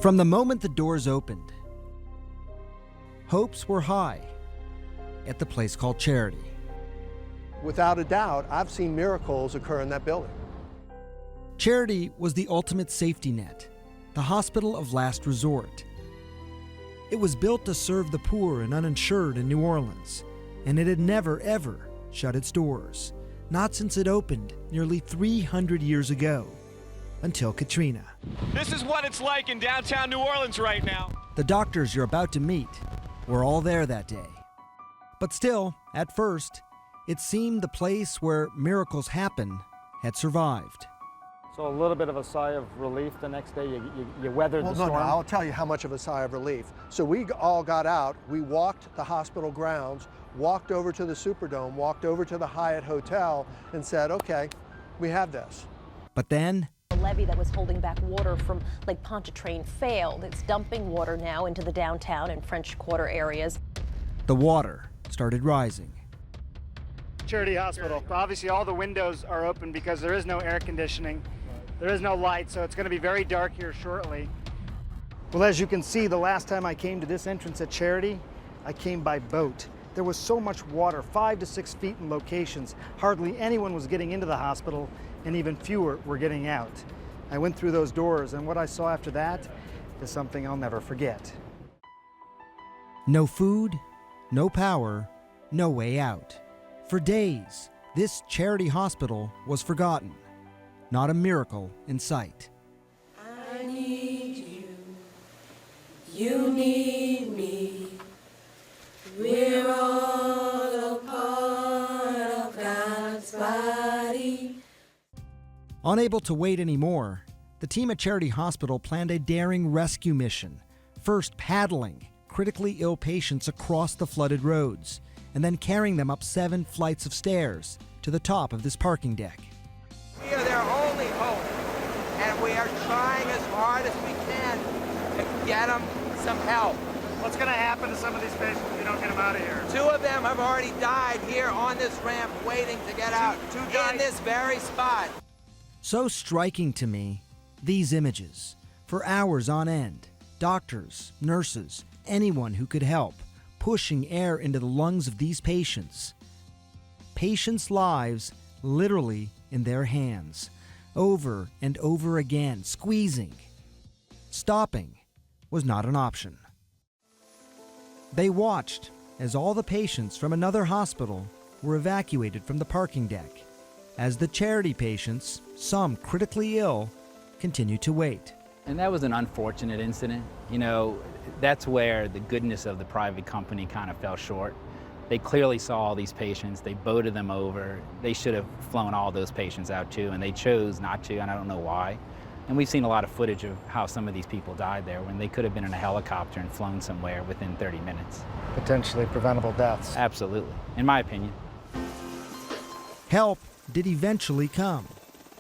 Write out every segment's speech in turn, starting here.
From the moment the doors opened, hopes were high at the place called Charity. Without a doubt, I've seen miracles occur in that building. Charity was the ultimate safety net, the hospital of last resort. It was built to serve the poor and uninsured in New Orleans, and it had never, ever shut its doors, not since it opened nearly 300 years ago, until Katrina. This is what it's like in downtown New Orleans right now. The doctors you're about to meet were all there that day. But still, at first, it seemed the place where miracles happen had survived. So a little bit of a sigh of relief the next day. You weathered the storm. No, I'll tell you how much of a sigh of relief. So we all got out, we walked the hospital grounds, walked over to the Superdome, walked over to the Hyatt Hotel, and said, okay, we have this. But then, the levee that was holding back water from Lake Pontchartrain failed. It's dumping water now into the downtown and French Quarter areas. the water started rising. Charity Hospital. Obviously all the windows are open because there is no air conditioning. There is no light, so it's going to be very dark here shortly. Well, as you can see, the last time I came to this entrance at Charity, I came by boat. There was so much water, 5 to 6 feet in locations. Hardly anyone was getting into the hospital, and even fewer were getting out. I went through those doors, and what I saw after that is something I'll never forget. No food, no power, no way out. For days, this charity hospital was forgotten. Not a miracle in sight. I need you. You need me. We're all a part of God's body. Unable to wait anymore, the team at Charity Hospital planned a daring rescue mission, first paddling critically ill patients across the flooded roads, and then carrying them up 7 flights of stairs to the top of this parking deck. We are their only hope, and we are trying as hard as we can to get them some help. What's going to happen to some of these patients if we don't get them out of here? 2 of them have already died here on this ramp waiting to get out in this very spot. So striking to me, these images. For hours on end, doctors, nurses, anyone who could help, pushing air into the lungs of these patients. Patients' lives literally in their hands, over and over again, squeezing. Stopping was not an option. They watched as all the patients from another hospital were evacuated from the parking deck, as the charity patients, some critically ill, continued to wait. And that was an unfortunate incident. You know, that's where the goodness of the private company kind of fell short. They clearly saw all these patients, they boated them over. They should have flown all those patients out too, and they chose not to, and I don't know why. And we've seen a lot of footage of how some of these people died there when they could have been in a helicopter and flown somewhere within 30 minutes. Potentially preventable deaths. Absolutely, in my opinion. Help did eventually come.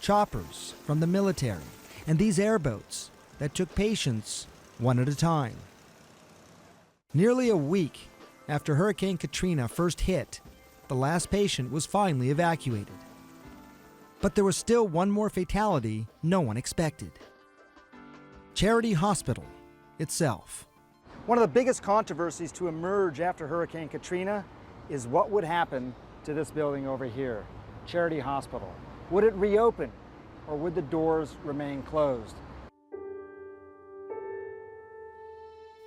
Choppers from the military and these airboats that took patients one at a time. Nearly a week after Hurricane Katrina first hit, the last patient was finally evacuated. But there was still one more fatality no one expected. Charity Hospital itself. One of the biggest controversies to emerge after Hurricane Katrina is what would happen to this building over here, Charity Hospital. Would it reopen, or would the doors remain closed?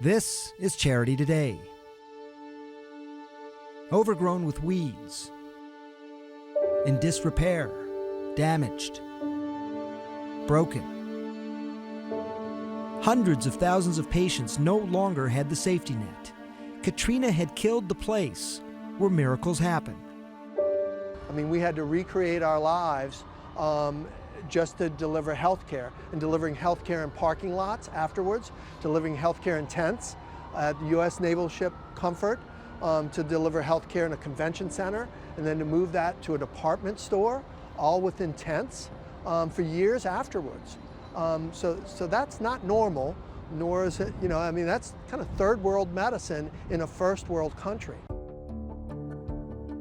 This is Charity today. Overgrown with weeds, in disrepair, damaged, broken. Hundreds of thousands of patients no longer had the safety net. Katrina had killed the place where miracles happen. I mean, we had to recreate our lives just to deliver health care, and delivering health care in parking lots afterwards, delivering health care in tents at the U.S. Naval Ship Comfort, to deliver health care in a convention center, and then to move that to a department store, all within tents, for years afterwards. So that's not normal, nor is it, I mean, that's kind of third world medicine in a first world country.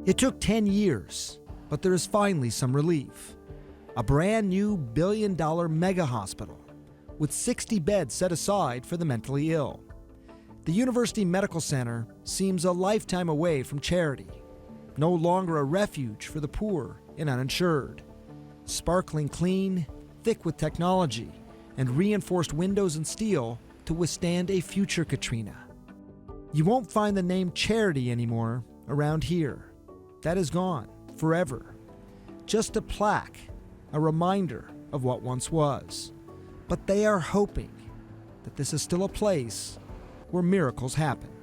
It took 10 years, but there is finally some relief. A brand new billion-dollar mega hospital, with 60 beds set aside for the mentally ill. The University Medical Center seems a lifetime away from charity, no longer a refuge for the poor and uninsured. Sparkling clean, thick with technology, and reinforced windows and steel to withstand a future Katrina. You won't find the name charity anymore around here. That is gone forever. Just a plaque, a reminder of what once was. But they are hoping that this is still a place where miracles happen.